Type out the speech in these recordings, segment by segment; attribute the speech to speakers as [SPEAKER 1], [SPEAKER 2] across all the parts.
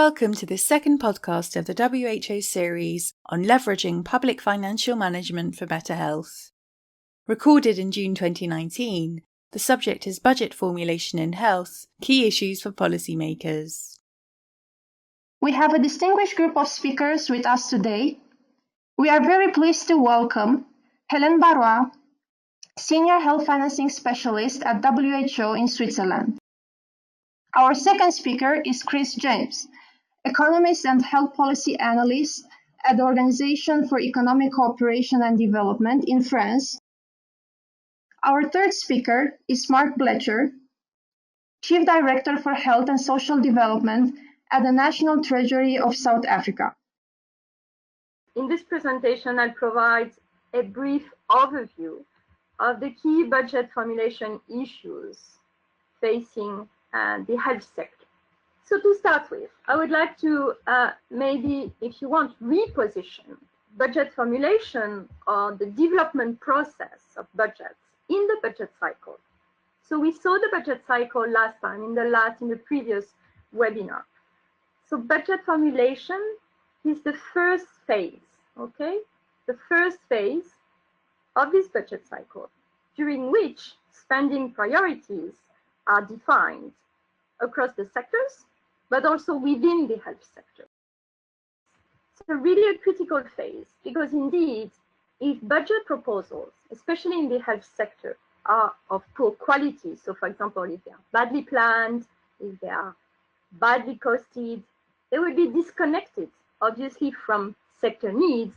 [SPEAKER 1] Welcome to this second podcast of the WHO series on leveraging public financial management for better health. Recorded in June 2019, the subject is budget formulation in health, key issues for policymakers.
[SPEAKER 2] We have a distinguished group of speakers with us today. We are very pleased to welcome Hélène Barrois, Senior Health Financing Specialist at WHO in Switzerland. Our second speaker is Chris James, Economist and Health Policy Analyst at the Organization for Economic Cooperation and Development in France. Our third speaker is Mark Blecher, Chief Director for Health and Social Development at the National Treasury of South Africa.
[SPEAKER 3] In this presentation, I'll provide a brief overview of the key budget formulation issues facing the health sector. So to start with, I would like to maybe, if you want, reposition budget formulation or the development process of budgets in the budget cycle. So we saw the budget cycle last time in the previous webinar. So budget formulation is the first phase, okay? The first phase of this budget cycle, during which spending priorities are defined across the sectors, but also within the health sector. So really a critical phase, because indeed, if budget proposals, especially in the health sector, are of poor quality, so for example, if they are badly planned, if they are badly costed, they will be disconnected, obviously, from sector needs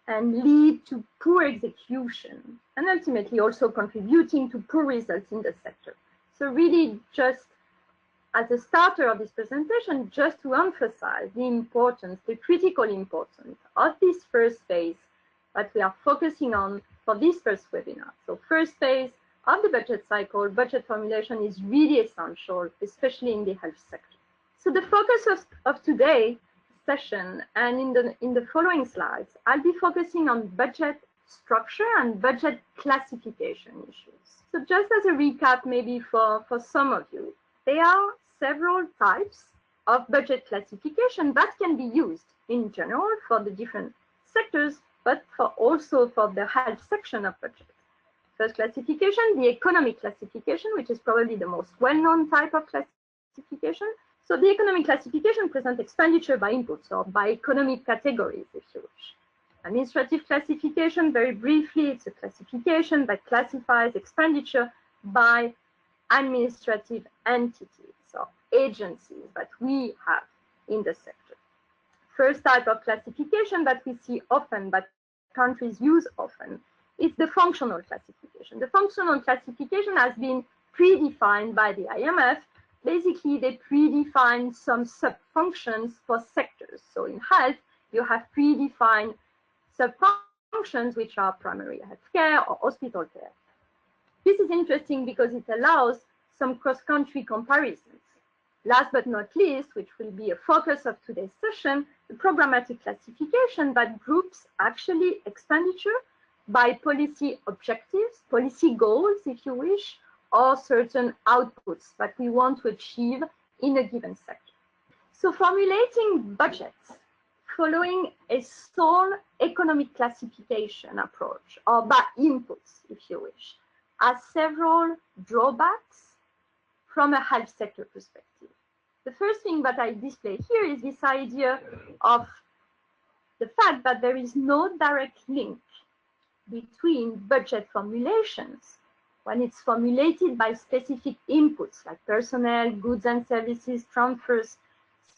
[SPEAKER 3] and lead to poor execution, and ultimately also contributing to poor results in the sector. So really just as a starter of this presentation, just to emphasize the importance, the critical importance of this first phase that we are focusing on for this first webinar. So first phase of the budget cycle, budget formulation is really essential, especially in the health sector. So the focus of today's session and in the following slides, I'll be focusing on budget structure and budget classification issues. So just as a recap, maybe for some of you, there are several types of budget classification that can be used in general for the different sectors, but also for the health section of budget. First classification, the economic classification, which is probably the most well-known type of classification. So the economic classification presents expenditure by inputs or by economic categories, if you wish. Administrative classification, very briefly, it's a classification that classifies expenditure by administrative entities or agencies that we have in the sector. First type of classification that we see often, but countries use often, is the functional classification. The functional classification has been predefined by the IMF. Basically, they predefine some sub-functions for sectors. So in health, you have predefined sub-functions, which are primary healthcare or hospital care. This is interesting because it allows some cross-country comparisons. Last but not least, which will be a focus of today's session, the programmatic classification that groups actually expenditure by policy objectives, policy goals, if you wish, or certain outputs that we want to achieve in a given sector. So formulating budgets following a sole economic classification approach, or by inputs, if you wish, has several drawbacks from a health sector perspective. The first thing that I display here is this idea of the fact that there is no direct link between budget formulations when it's formulated by specific inputs like personnel, goods and services, transfers.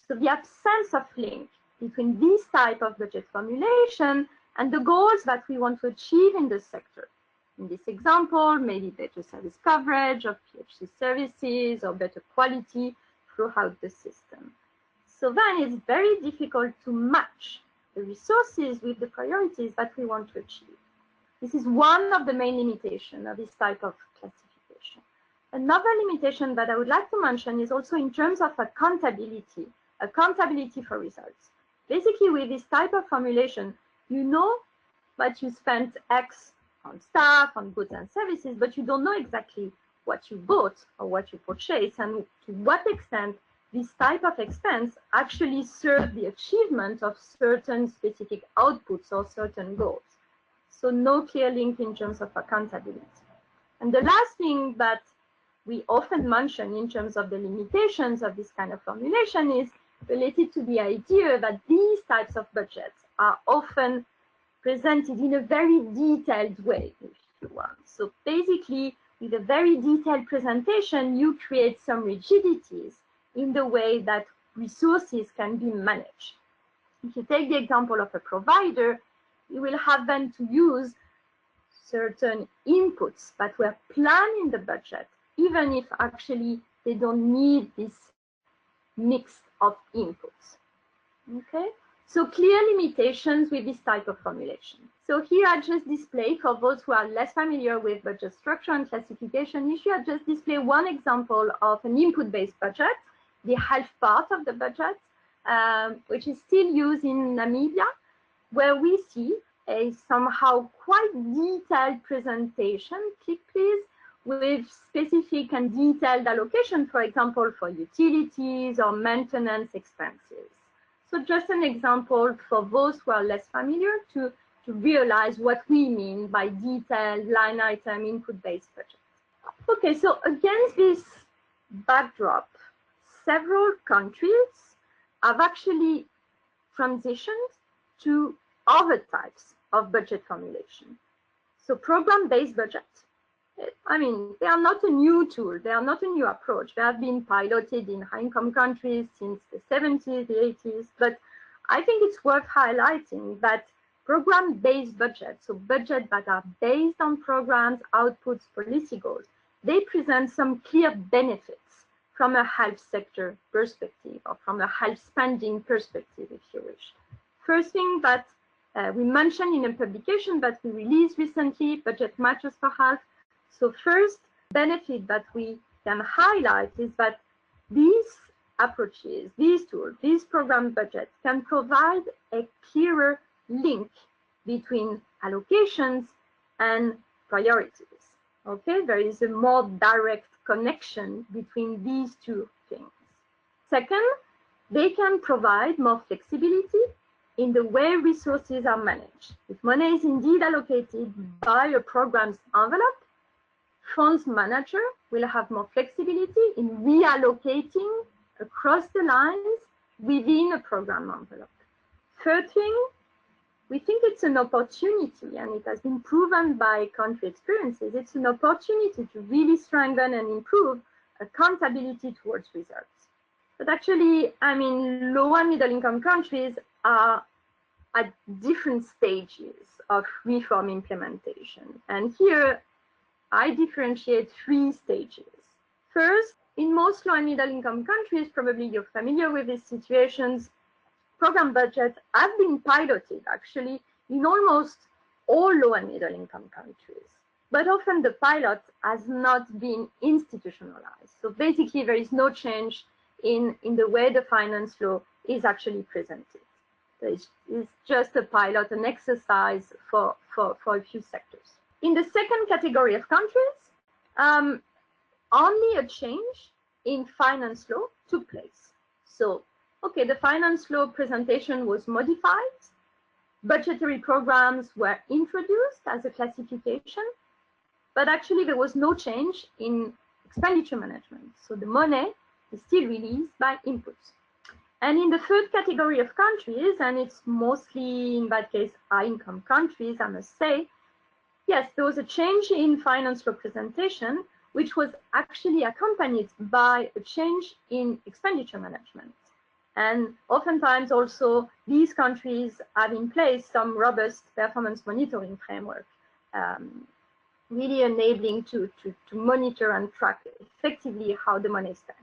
[SPEAKER 3] So the absence of link between this type of budget formulation and the goals that we want to achieve in the sector. In this example, maybe better service coverage of PHC services or better quality throughout the system. So then it's very difficult to match the resources with the priorities that we want to achieve. This is one of the main limitations of this type of classification. Another limitation that I would like to mention is also in terms of accountability for results. Basically, with this type of formulation, you know that you spent X on staff, on goods and services, but you don't know exactly what you bought or what you purchased and to what extent this type of expense actually serve the achievement of certain specific outputs or certain goals. So no clear link in terms of accountability. And the last thing that we often mention in terms of the limitations of this kind of formulation is related to the idea that these types of budgets are often presented in a very detailed way, if you want. So basically, with a very detailed presentation, you create some rigidities in the way that resources can be managed. If you take the example of a provider, you will have them to use certain inputs that were planned in the budget, even if actually they don't need this mix of inputs. Okay, so clear limitations with this type of formulation. So here I just display, for those who are less familiar with budget structure and classification issue, I just display one example of an input-based budget, the health part of the budget, which is still used in Namibia, where we see a somehow quite detailed presentation, click please, with specific and detailed allocation, for example, for utilities or maintenance expenses. So just an example for those who are less familiar to realize what we mean by detailed line item input-based budget. Okay, so against this backdrop, several countries have actually transitioned to other types of budget formulation. So program-based budget, I mean, they are not a new tool. They are not a new approach. They have been piloted in high-income countries since the 70s, the 80s. But I think it's worth highlighting that program-based budgets, so budgets that are based on programs, outputs, policy goals, they present some clear benefits from a health sector perspective or from a health spending perspective, if you wish. First thing that we mentioned in a publication that we released recently, Budget Matters for Health. So first benefit that we can highlight is that these approaches, these tools, these program budgets can provide a clearer link between allocations and priorities. Okay, there is a more direct connection between these two things. Second, they can provide more flexibility in the way resources are managed. If money is indeed allocated by a program's envelope, funds manager will have more flexibility in reallocating across the lines within a program envelope. Third thing, we think it's an opportunity, and it has been proven by country experiences, it's an opportunity to really strengthen and improve accountability towards results. But actually, I mean, low and middle income countries are at different stages of reform implementation. And here, I differentiate three stages. First, in most low and middle income countries, probably you're familiar with these situations, program budgets have been piloted actually in almost all low and middle income countries. But often the pilot has not been institutionalized. So basically there is no change in the way the finance law is actually presented. It's just a pilot, an exercise for a few sectors. In the second category of countries, only a change in finance law took place. So, okay, the finance law presentation was modified, budgetary programs were introduced as a classification, but actually there was no change in expenditure management. So the money is still released by inputs. And in the third category of countries, and it's mostly in that case high-income countries, I must say, yes, there was a change in finance representation, which was actually accompanied by a change in expenditure management. And oftentimes also these countries have in place some robust performance monitoring framework, really enabling to monitor and track effectively how the money is spent.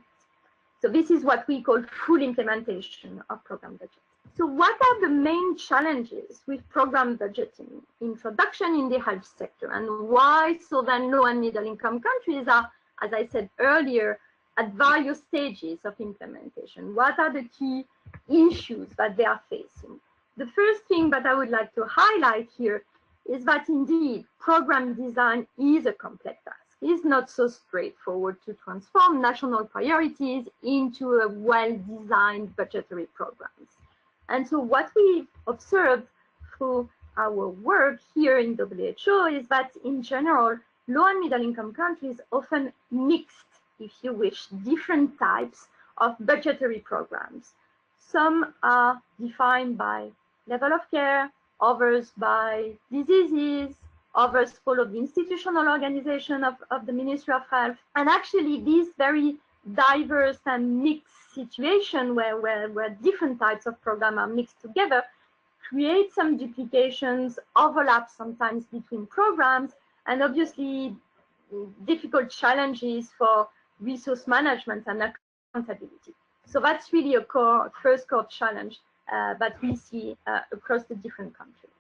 [SPEAKER 3] So this is what we call full implementation of program budget. So what are the main challenges with program budgeting introduction in the health sector, and why so then low and middle income countries are, as I said earlier, at various stages of implementation? What are the key issues that they are facing? The first thing that I would like to highlight here is that indeed program design is a complex task. is not so straightforward to transform national priorities into a well-designed budgetary programs. And so what we observed through our work here in WHO is that in general, low and middle income countries often mixed, if you wish, different types of budgetary programs. Some are defined by level of care, others by diseases, others follow the institutional organization of the Ministry of Health. And actually these very diverse and mixed situation where different types of programs are mixed together create some duplications, overlaps sometimes between programs, and obviously difficult challenges for resource management and accountability. So that's really a first core challenge that we see across the different countries.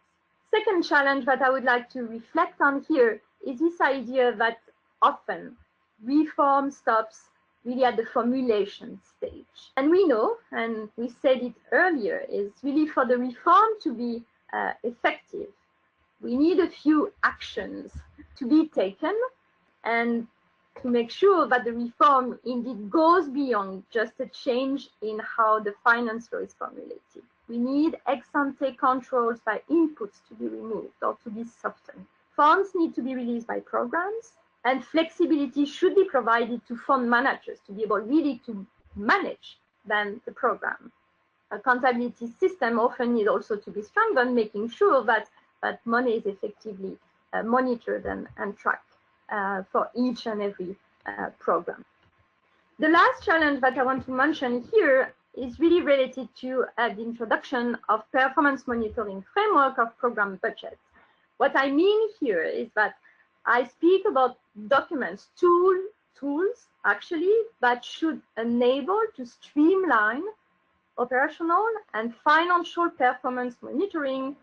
[SPEAKER 3] Second challenge that I would like to reflect on here is this idea that often reform stops really at the formulation stage. And we know, and we said it earlier, is really for the reform to be effective, we need a few actions to be taken and to make sure that the reform indeed goes beyond just a change in how the finance law is formulated. We need ex-ante controls by inputs to be removed or to be softened. Funds need to be released by programs, and flexibility should be provided to fund managers to be able really to manage then the program. Accountability system often needs also to be strengthened, making sure that money is effectively monitored and tracked for each and every program. The last challenge that I want to mention here is really related to the introduction of performance monitoring framework of program budget. What I mean here is that I speak about documents, tools actually, that should enable to streamline operational and financial performance monitoring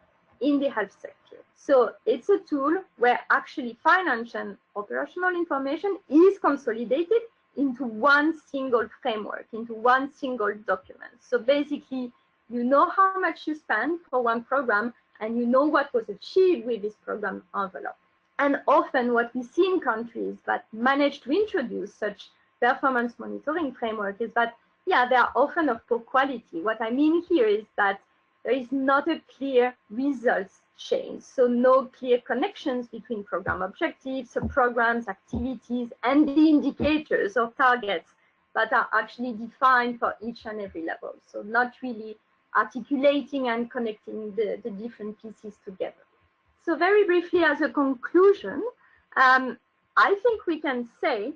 [SPEAKER 3] in the health sector. So it's a tool where actually financial and operational information is consolidated into one single framework, into one single document. So basically, you know how much you spend for one program, and you know what was achieved with this program envelope. And often what we see in countries that manage to introduce such performance monitoring framework is that, yeah, they are often of poor quality. What I mean here is that there is not a clear results chain, so no clear connections between program objectives, programs, activities, and the indicators or targets that are actually defined for each and every level. So not really articulating and connecting the different pieces together. So very briefly, as a conclusion, I think we can say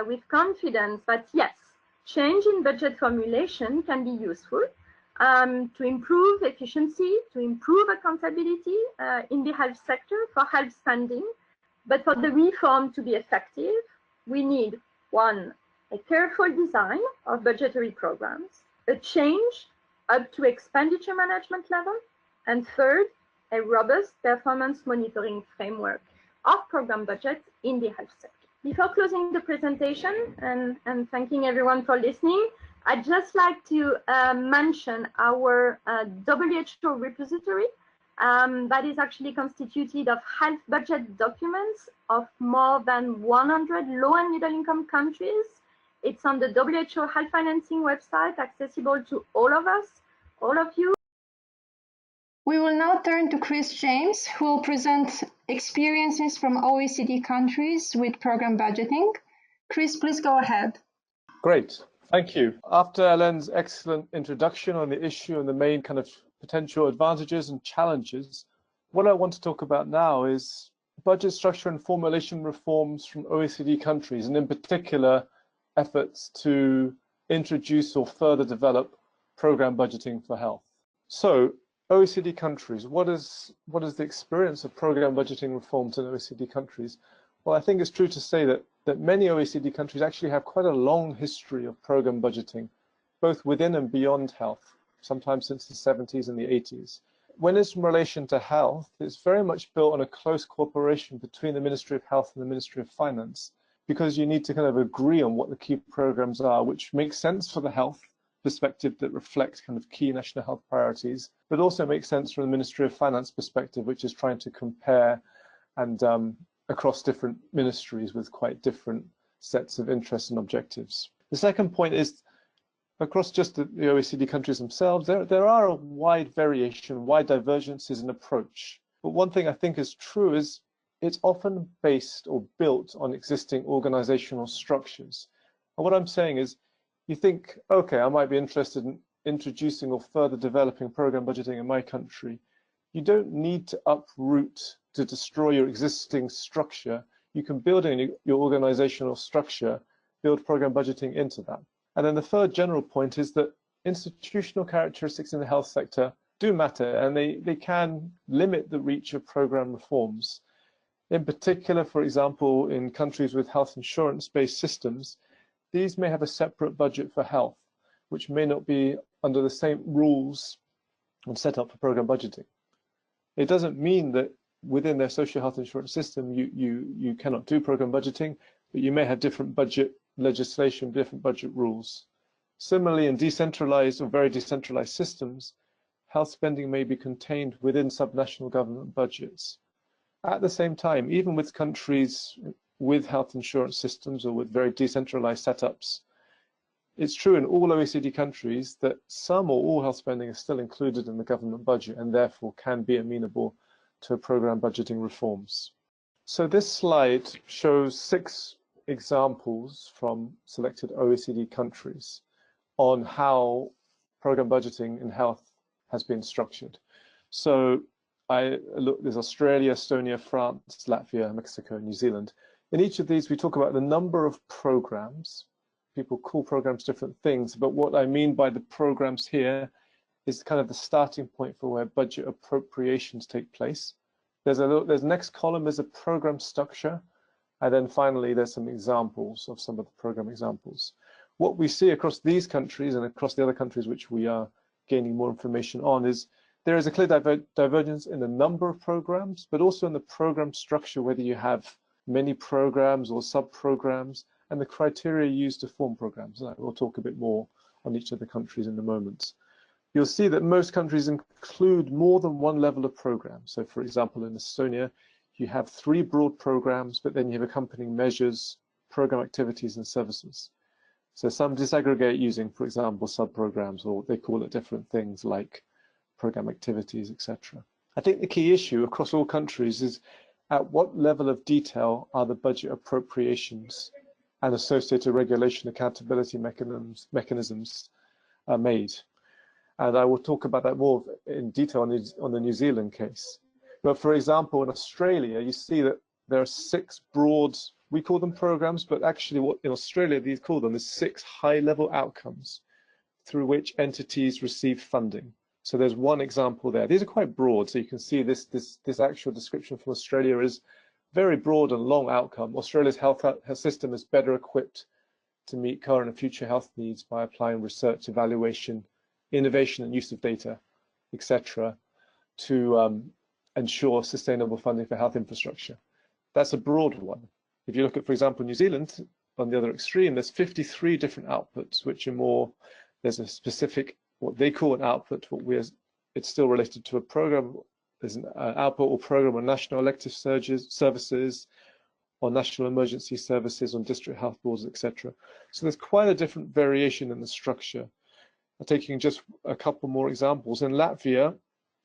[SPEAKER 3] with confidence that yes, change in budget formulation can be useful to improve efficiency, to improve accountability in the health sector for health spending. But for the reform to be effective, we need, one, a careful design of budgetary programs, a change up to expenditure management level, and third, a robust performance monitoring framework of program budgets in the health sector. Before closing the presentation and thanking everyone for listening, I'd just like to mention our WHO repository that is actually constituted of health budget documents of more than 100 low and middle income countries. It's on the WHO Health Financing website, accessible to all of us, all of you.
[SPEAKER 2] We will now turn to Chris James, who will present experiences from OECD countries with program budgeting. Chris, please go ahead.
[SPEAKER 4] Great, thank you. After Hélène's excellent introduction on the issue and the main kind of potential advantages and challenges, what I want to talk about now is budget structure and formulation reforms from OECD countries, and in particular, efforts to introduce or further develop program budgeting for health. So, OECD countries, what is the experience of program budgeting reforms in OECD countries? Well, I think it's true to say that many OECD countries actually have quite a long history of program budgeting, both within and beyond health, sometimes since the 70s and the 80s. When it's in relation to health, it's very much built on a close cooperation between the Ministry of Health and the Ministry of Finance, because you need to kind of agree on what the key programs are, which makes sense for the health perspective that reflects kind of key national health priorities, but also makes sense from the Ministry of Finance perspective, which is trying to compare and across different ministries with quite different sets of interests and objectives. The second point is, across just the OECD countries themselves, there are a wide variation, wide divergences in approach. But one thing I think is true is it's often based or built on existing organizational structures. And what I'm saying is, you think, okay, I might be interested in introducing or further developing program budgeting in my country. You don't need to uproot to destroy your existing structure. You can build in your organizational structure, build program budgeting into that. And then the third general point is that institutional characteristics in the health sector do matter, and they can limit the reach of program reforms. In particular, for example, in countries with health insurance-based systems, these may have a separate budget for health, which may not be under the same rules and set up for program budgeting. It doesn't mean that within their social health insurance system, you cannot do program budgeting, but you may have different budget legislation, different budget rules. Similarly, in decentralized or very decentralized systems, health spending may be contained within subnational government budgets. At the same time, even with countries with health insurance systems or with very decentralized setups, it's true in all OECD countries that some or all health spending is still included in the government budget and therefore can be amenable to program budgeting reforms. So this slide shows 6 examples from selected OECD countries on how program budgeting in health has been structured. So there's Australia, Estonia, France, Latvia, Mexico, New Zealand. In each of these, we talk about the number of programs. People call programs different things, but what I mean by the programs here is kind of the starting point for where budget appropriations take place. There's next column is a program structure, and then finally there's some examples of some of the program examples. What we see across these countries and across the other countries which we are gaining more information on is there is a clear divergence in the number of programs, but also in the program structure, whether you have many programs or sub-programs, and the criteria used to form programs. We'll talk a bit more on each of the countries in a moment. You'll see that most countries include more than one level of program. So for example, in Estonia, you have 3 broad programs, but then you have accompanying measures, program activities and services. So some disaggregate using, for example, sub-programs, or they call it different things like program activities, etc. I think the key issue across all countries is at what level of detail are the budget appropriations and associated regulation accountability mechanisms are made. And I will talk about that more in detail on the New Zealand case. But for example, in Australia, you see that there are 6 broad, we call them programs, but actually what in Australia these call them is 6 high-level outcomes through which entities receive funding. So there's one example there. These are quite broad, so you can see this actual description from Australia is very broad and long outcome. Australia's health system is better equipped to meet current and future health needs by applying research, evaluation, innovation and use of data, etc., to ensure sustainable funding for health infrastructure. That's a broad one. If you look at, for example, New Zealand, on the other extreme, there's 53 different outputs, which are more, there's a specific, what they call an output, it's still related to a program. There's an output or program on national elective services, on national emergency services, on district health boards, etc. So there's quite a different variation in the structure. I'm taking just a couple more examples. In Latvia,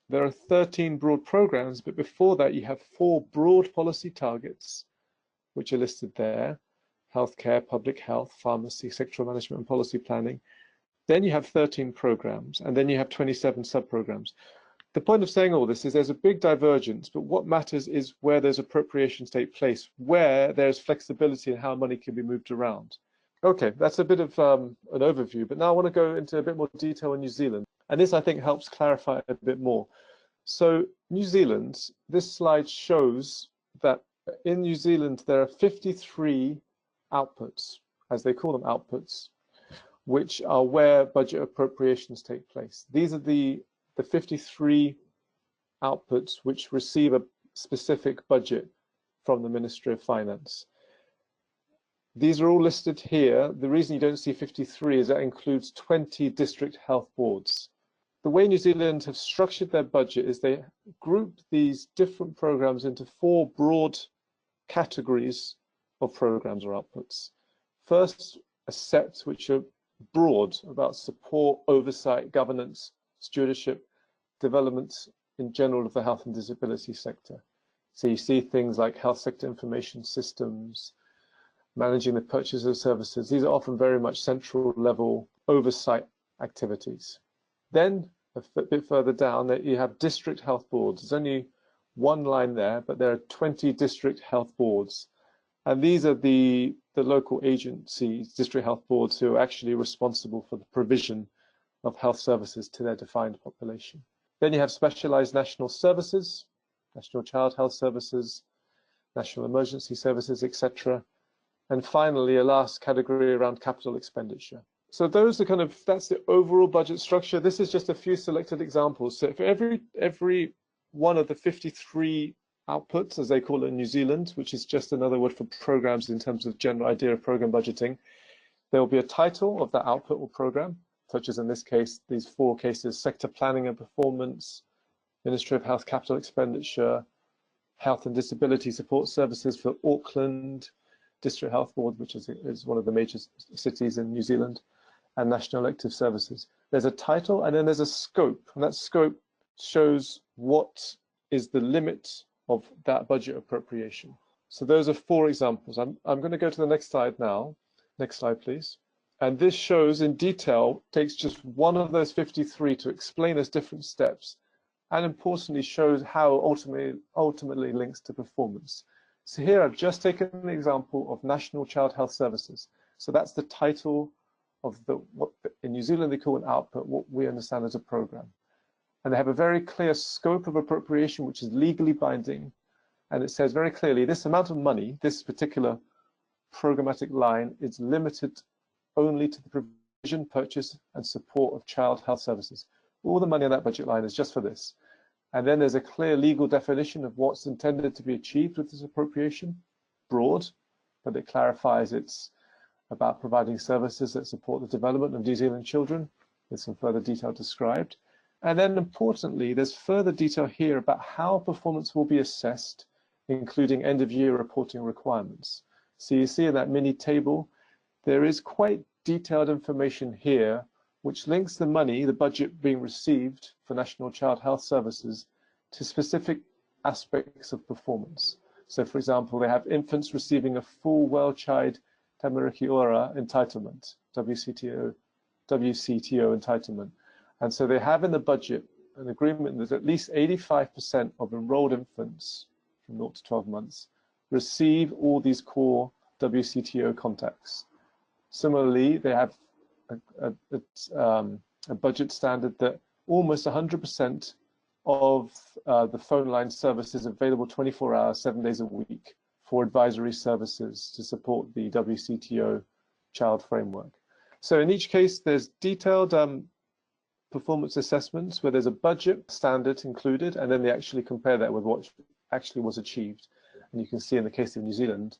[SPEAKER 4] there are 13 broad programs, but before that you have 4 broad policy targets, which are listed there: healthcare, public health, pharmacy, sexual management and policy planning. Then you have 13 programs, and then you have 27 sub-programs. The point of saying all this is there's a big divergence, but what matters is where those appropriations take place, where there's flexibility in how money can be moved around. Okay, that's a bit of an overview, but now I want to go into a bit more detail on New Zealand. And this, I think, helps clarify a bit more. So New Zealand, this slide shows that in New Zealand, there are 53 outputs, as they call them outputs, which are where budget appropriations take place. These are the 53 outputs which receive a specific budget from the Ministry of Finance. These are all listed here. The reason you don't see 53 is that includes 20 district health boards. The way New Zealand have structured their budget is they group these different programs into 4 broad categories of programs or outputs. First, a set which are broad about support, oversight, governance, stewardship, development in general of the health and disability sector. So you see things like health sector information systems, managing the purchase of services. These are often very much central level oversight activities. Then a bit further down, that you have district health boards. There's only one line there, but there are 20 district health boards. And these are the local agencies, district health boards, who are actually responsible for the provision of health services to their defined population. Then you have specialized national services, National Child Health Services, National Emergency Services, etc. And finally, a last category around capital expenditure. So those are that's the overall budget structure. This is just a few selected examples. So for every one of the 53 outputs, as they call it in New Zealand, which is just another word for programs in terms of general idea of program budgeting, there will be a title of that output or program, such as in this case, these 4 cases: sector planning and performance, Ministry of Health capital expenditure, health and disability support services for Auckland, District Health Board, which is one of the major cities in New Zealand, and National Elective Services. There's a title and then there's a scope, and that scope shows what is the limit of that budget appropriation. So those are 4 examples. I'm going to go to the next slide now. Next slide, please. And this shows in detail, takes just one of those 53 to explain those different steps, and importantly shows how ultimately links to performance. So here I've just taken an example of National Child Health Services. So that's the title of what in New Zealand they call an output, what we understand as a program. And they have a very clear scope of appropriation, which is legally binding. And it says very clearly, this amount of money, this particular programmatic line, is limited only to the provision, purchase, and support of child health services. All the money on that budget line is just for this. And then there's a clear legal definition of what's intended to be achieved with this appropriation, broad, but it clarifies it's about providing services that support the development of New Zealand children, with some further detail described. And then importantly, there's further detail here about how performance will be assessed, including end-of-year reporting requirements. So you see in that mini table, there is quite detailed information here which links the money, the budget being received for National Child Health Services, to specific aspects of performance. So for example, they have infants receiving a full well-child Tamariki Ora entitlement, WCTO entitlement. And so they have in the budget an agreement that at least 85% of enrolled infants from 0 to 12 months receive all these core WCTO contacts. Similarly, they have a budget standard that almost 100% of the phone line service is available 24 hours, 7 days a week for advisory services to support the WCTO child framework. So in each case, there's detailed performance assessments where there's a budget standard included, and then they actually compare that with what actually was achieved. And you can see in the case of New Zealand,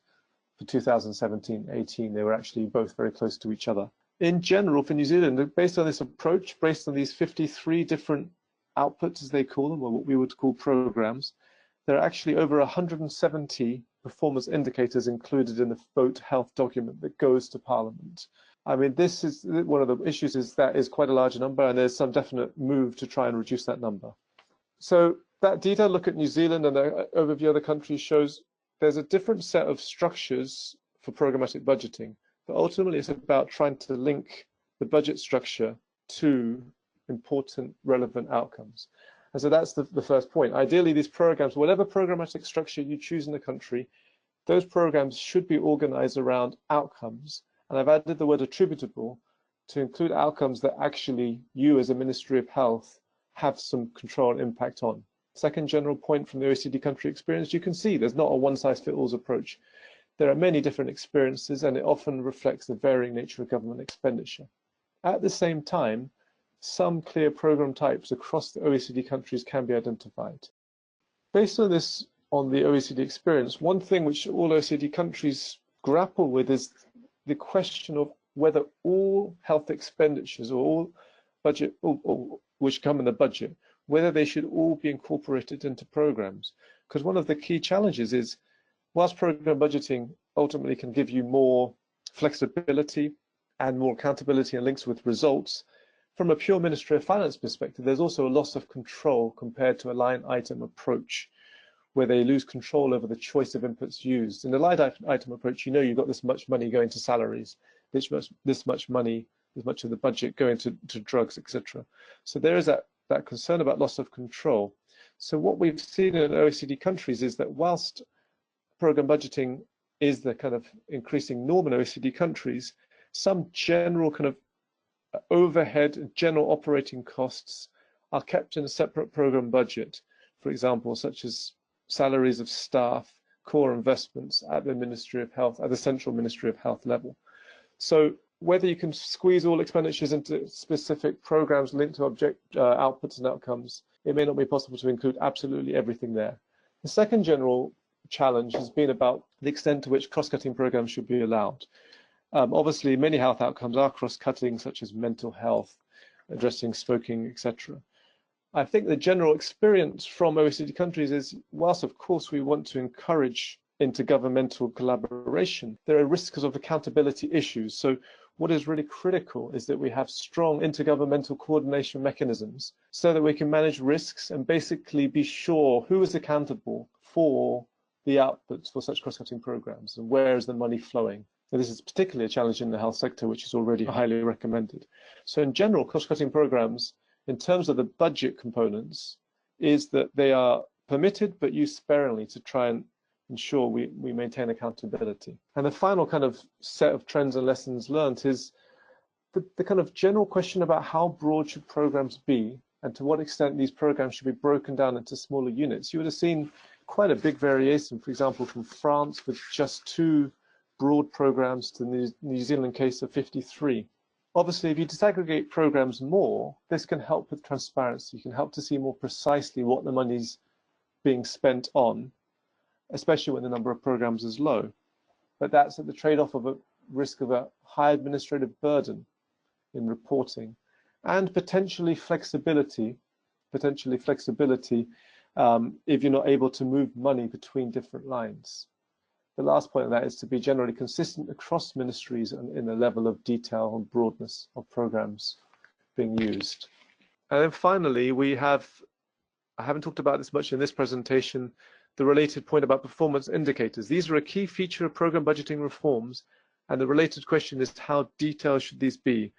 [SPEAKER 4] for 2017-18, they were actually both very close to each other. In general, for New Zealand, based on this approach, based on these 53 different outputs, as they call them, or what we would call programs, there are actually over 170 performance indicators included in the Vote Health document that goes to Parliament. I mean, this is one of the issues, is that is quite a large number, and there's some definite move to try and reduce that number. So that detailed look at New Zealand and the overview of the country shows there's a different set of structures for programmatic budgeting, but ultimately it's about trying to link the budget structure to important relevant outcomes. And so that's the first point. Ideally, these programs, whatever programmatic structure you choose in the country, those programs should be organized around outcomes. And I've added the word attributable to include outcomes that actually you as a Ministry of Health have some control and impact on. Second general point from the OECD country experience, you can see there's not a one-size-fits-all approach. There are many different experiences, and it often reflects the varying nature of government expenditure. At the same time, some clear program types across the OECD countries can be identified. Based on this, on the OECD experience, one thing which all OECD countries grapple with is the question of whether all health expenditures or all budget, or which come in the budget, whether they should all be incorporated into programs. Because one of the key challenges is whilst program budgeting ultimately can give you more flexibility and more accountability and links with results, from a pure Ministry of Finance perspective, there's also a loss of control compared to a line item approach, where they lose control over the choice of inputs used. In the line item approach, you know you've got this much money going to salaries, this much money, this much of the budget going to drugs, etc. So there is that concern about loss of control. So what we've seen in OECD countries is that whilst program budgeting is the kind of increasing norm in OECD countries, some general kind of overhead and general operating costs are kept in a separate program budget, for example, such as salaries of staff, core investments at the Ministry of Health, at the Central Ministry of Health level. So whether you can squeeze all expenditures into specific programs linked to object outputs and outcomes, it may not be possible to include absolutely everything there. The second general challenge has been about the extent to which cross-cutting programs should be allowed. Obviously, many health outcomes are cross-cutting, such as mental health, addressing smoking, etc. I think the general experience from OECD countries is, whilst of course we want to encourage intergovernmental collaboration, there are risks of accountability issues. So what is really critical is that we have strong intergovernmental coordination mechanisms so that we can manage risks and basically be sure who is accountable for the outputs for such cross-cutting programs and where is the money flowing. And this is particularly a challenge in the health sector, which is already highly recommended. So in general, cross-cutting programs, in terms of the budget components, is that they are permitted but used sparingly to try and ensure we maintain accountability. And the final kind of set of trends and lessons learned is the kind of general question about how broad should programs be and to what extent these programs should be broken down into smaller units. You would have seen quite a big variation, for example, from France with just 2 broad programs to the New Zealand case of 53. Obviously, if you disaggregate programs more, this can help with transparency. You can help to see more precisely what the money's being spent on, especially when the number of programs is low. But that's at the trade-off of a risk of a high administrative burden in reporting and potentially flexibility if you're not able to move money between different lines. The last point of that is to be generally consistent across ministries and in the level of detail and broadness of programs being used. And then finally, I haven't talked about this much in this presentation, the related point about performance indicators. These are a key feature of program budgeting reforms, and the related question is how detailed should these be?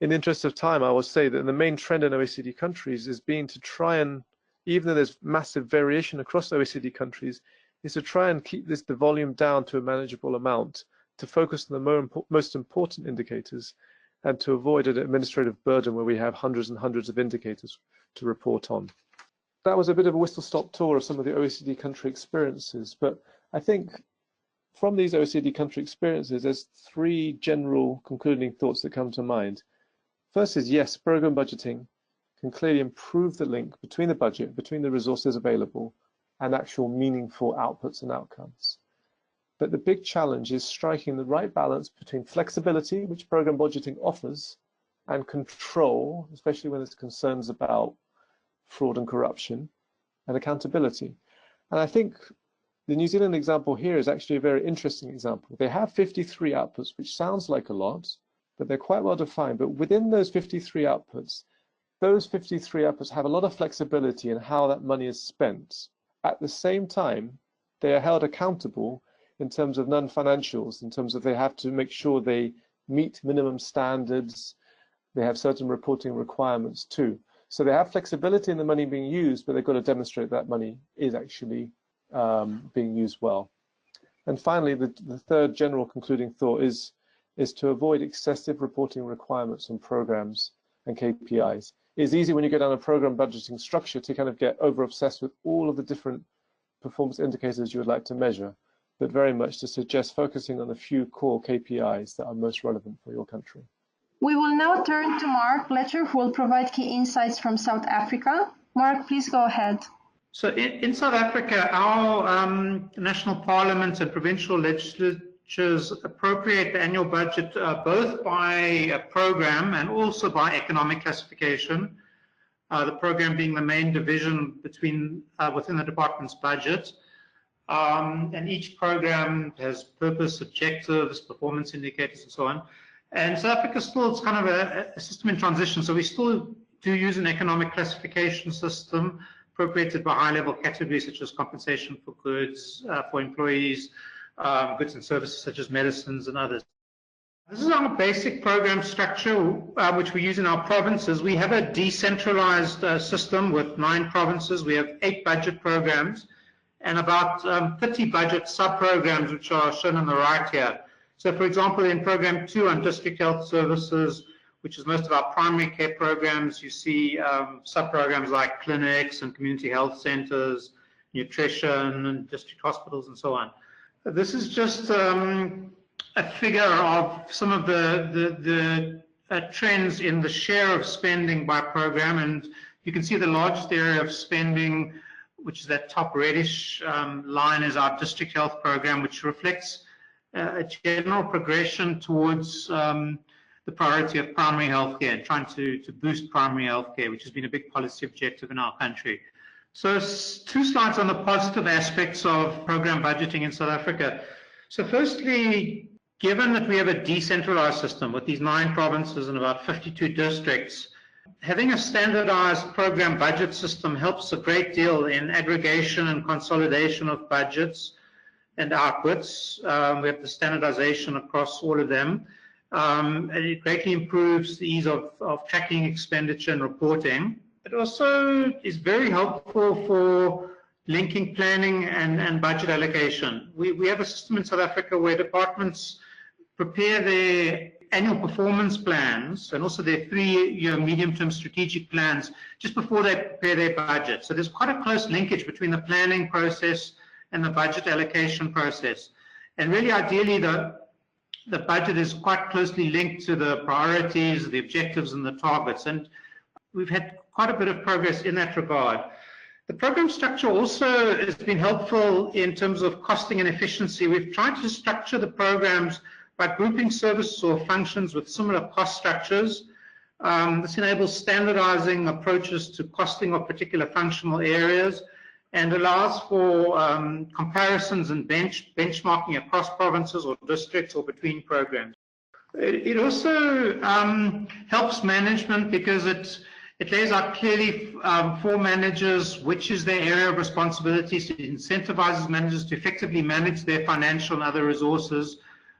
[SPEAKER 4] In the interest of time, I will say that the main trend in OECD countries is being to try and, even though there's massive variation across OECD countries, is to try and keep the volume down to a manageable amount, to focus on the most important indicators, and to avoid an administrative burden where we have hundreds and hundreds of indicators to report on. That was a bit of a whistle-stop tour of some of the OECD country experiences, but I think from these OECD country experiences, there's 3 general concluding thoughts that come to mind. First is, yes, program budgeting can clearly improve the link between the budget, between the resources available, and actual meaningful outputs and outcomes. But the big challenge is striking the right balance between flexibility, which program budgeting offers, and control, especially when there's concerns about fraud and corruption, and accountability. And I think the New Zealand example here is actually a very interesting example. They have 53 outputs, which sounds like a lot, but they're quite well defined. But within those 53 outputs have a lot of flexibility in how that money is spent. At the same time, they are held accountable in terms of non-financials, in terms of they have to make sure they meet minimum standards. They have certain reporting requirements too. So they have flexibility in the money being used, but they've got to demonstrate that money is actually being used well. And finally, the third general concluding thought is to avoid excessive reporting requirements on programs and KPIs. It's easy when you go down a program budgeting structure to kind of get over-obsessed with all of the different performance indicators you would like to measure, but very much to suggest focusing on a few core KPIs that are most relevant for your country.
[SPEAKER 2] We will now turn to Mark Fletcher, who will provide key insights from South Africa. Mark, please go ahead.
[SPEAKER 5] So in South Africa, our national parliaments and provincial legislatures appropriate the annual budget both by program and also by economic classification, the program being the main division within the department's budget. and each program has purpose, objectives, performance indicators, and so on. And South Africa still is kind of a system in transition, so we still do use an economic classification system appropriated by high-level categories such as compensation for goods, for employees, goods and services such as medicines and others. This is our basic program structure, which we use in our provinces. We have a decentralized system with 9 provinces. We have 8 budget programs and about 30 budget sub-programs, which are shown on the right here. So, for example, in Program 2 on district health services, which is most of our primary care programs, you see sub-programs like clinics and community health centers, nutrition, and district hospitals, and so on. This is just a figure of some of the trends in the share of spending by program, and you can see the largest area of spending, which is that top reddish line, is our district health program, which reflects a general progression towards the priority of primary health care, trying to boost primary health care, which has been a big policy objective in our country. So 2 slides on the positive aspects of program budgeting in South Africa. So firstly, given that we have a decentralized system with these 9 provinces and about 52 districts, having a standardized program budget system helps a great deal in aggregation and consolidation of budgets and outputs. We have the standardization across all of them. And it greatly improves the ease of tracking expenditure and reporting. It also is very helpful for linking planning and budget allocation. We have a system in South Africa where departments prepare their annual performance plans and also their 3-year medium-term strategic plans just before they prepare their budget. So there's quite a close linkage between the planning process and the budget allocation process. And really, ideally, the budget is quite closely linked to the priorities, the objectives, and the targets. And we've had quite a bit of progress in that regard. The program structure also has been helpful in terms of costing and efficiency. We've tried to structure the programs by grouping services or functions with similar cost structures. This enables standardizing approaches to costing of particular functional areas and allows for comparisons and benchmarking across provinces or districts or between programs. It also helps management because it lays out clearly for managers which is their area of responsibilities. It incentivizes managers to effectively manage their financial and other resources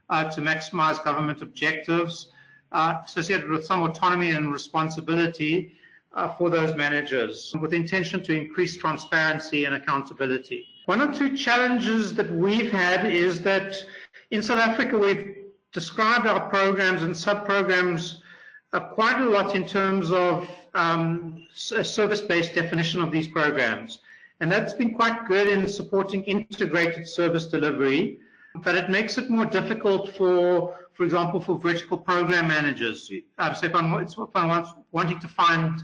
[SPEAKER 5] to maximize government objectives associated with some autonomy and responsibility for those managers, with the intention to increase transparency and accountability. 1 or 2 challenges that we've had is that in South Africa we've described our programs and sub-programs quite a lot in terms of a service-based definition of these programs. And that's been quite good in supporting integrated service delivery, but it makes it more difficult for example, for vertical program managers. So if I'm wanting to find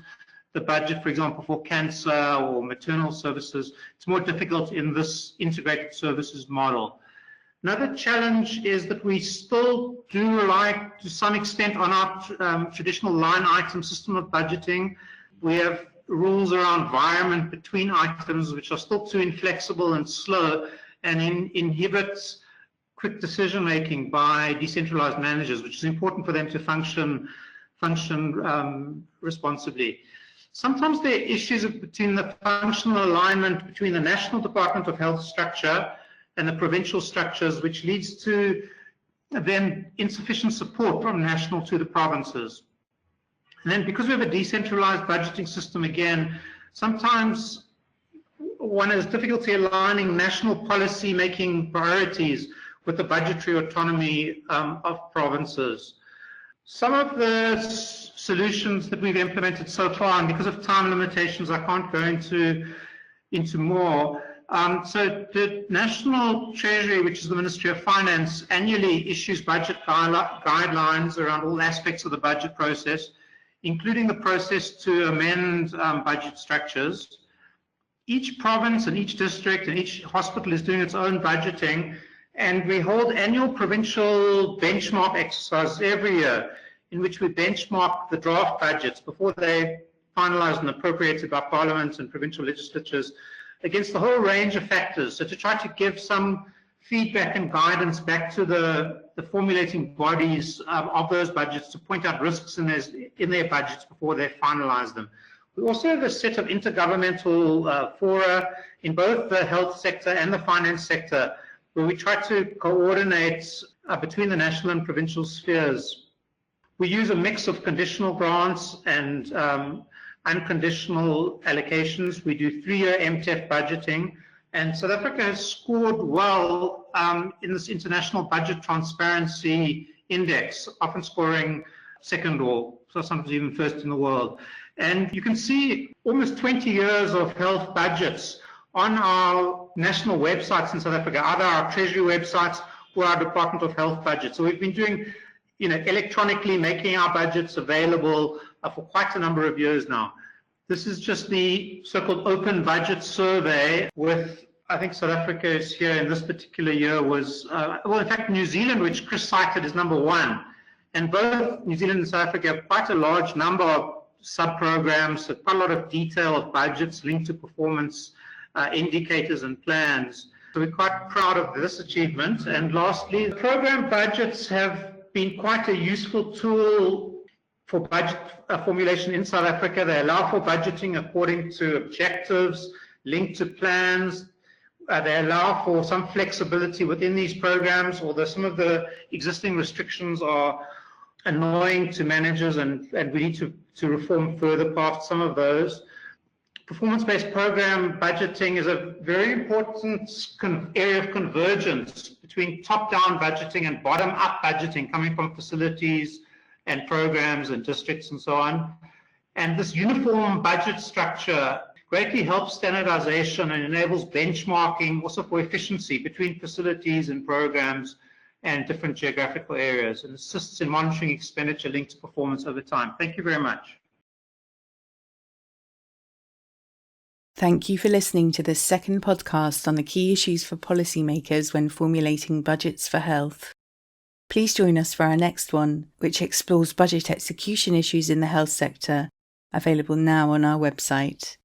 [SPEAKER 5] the budget, for example, for cancer or maternal services, it's more difficult in this integrated services model. Another challenge is that we still do rely to some extent on our traditional line item system of budgeting. We have rules around environment between items which are still too inflexible and slow and inhibits quick decision making by decentralized managers, which is important for them to function responsibly. Sometimes there are issues between the functional alignment between the National Department of Health structure and the provincial structures, which leads to then insufficient support from national to the provinces. And then because we have a decentralized budgeting system again, sometimes one has difficulty aligning national policy making priorities with the budgetary autonomy of provinces. Some of the solutions that we've implemented so far, and because of time limitations, I can't go into more. So the National Treasury, which is the Ministry of Finance, annually issues budget guidelines around all aspects of the budget process, including the process to amend budget structures. Each province and each district and each hospital is doing its own budgeting, and we hold annual provincial benchmark exercises every year in which we benchmark the draft budgets before they finalized and appropriated by parliaments and provincial legislatures against the whole range of factors. So to try to give some feedback and guidance back to the formulating bodies of those budgets to point out risks in their budgets before they finalize them. We also have a set of intergovernmental fora in both the health sector and the finance sector, where we try to coordinate between the national and provincial spheres. We use a mix of conditional grants and unconditional allocations. We do 3-year MTEF budgeting, and South Africa has scored well in this International Budget Transparency Index, often scoring second or sometimes even first in the world. And you can see almost 20 years of health budgets on our national websites in South Africa, either our Treasury websites or our Department of Health budget. So we've been doing, electronically making our budgets available for quite a number of years now. This is just the so-called open budget survey with, I think South Africa is here in this particular year was, well, in fact, New Zealand, which Chris cited, is number 1. And both New Zealand and South Africa have quite a large number of sub-programs, so quite a lot of detail of budgets linked to performance indicators and plans. So we're quite proud of this achievement. And lastly, program budgets have been quite a useful tool for budget formulation in South Africa. They allow for budgeting according to objectives linked to plans. They allow for some flexibility within these programs, although some of the existing restrictions are annoying to managers, and we need to reform further past some of those. Performance-based program budgeting is a very important area of convergence between top-down budgeting and bottom-up budgeting coming from facilities and programs and districts and so on. And this uniform budget structure greatly helps standardization and enables benchmarking also for efficiency between facilities and programs and different geographical areas, and assists in monitoring expenditure linked to performance over time. Thank you very much.
[SPEAKER 1] Thank you for listening to this second podcast on the key issues for policymakers when formulating budgets for health. Please join us for our next one, which explores budget execution issues in the health sector, available now on our website.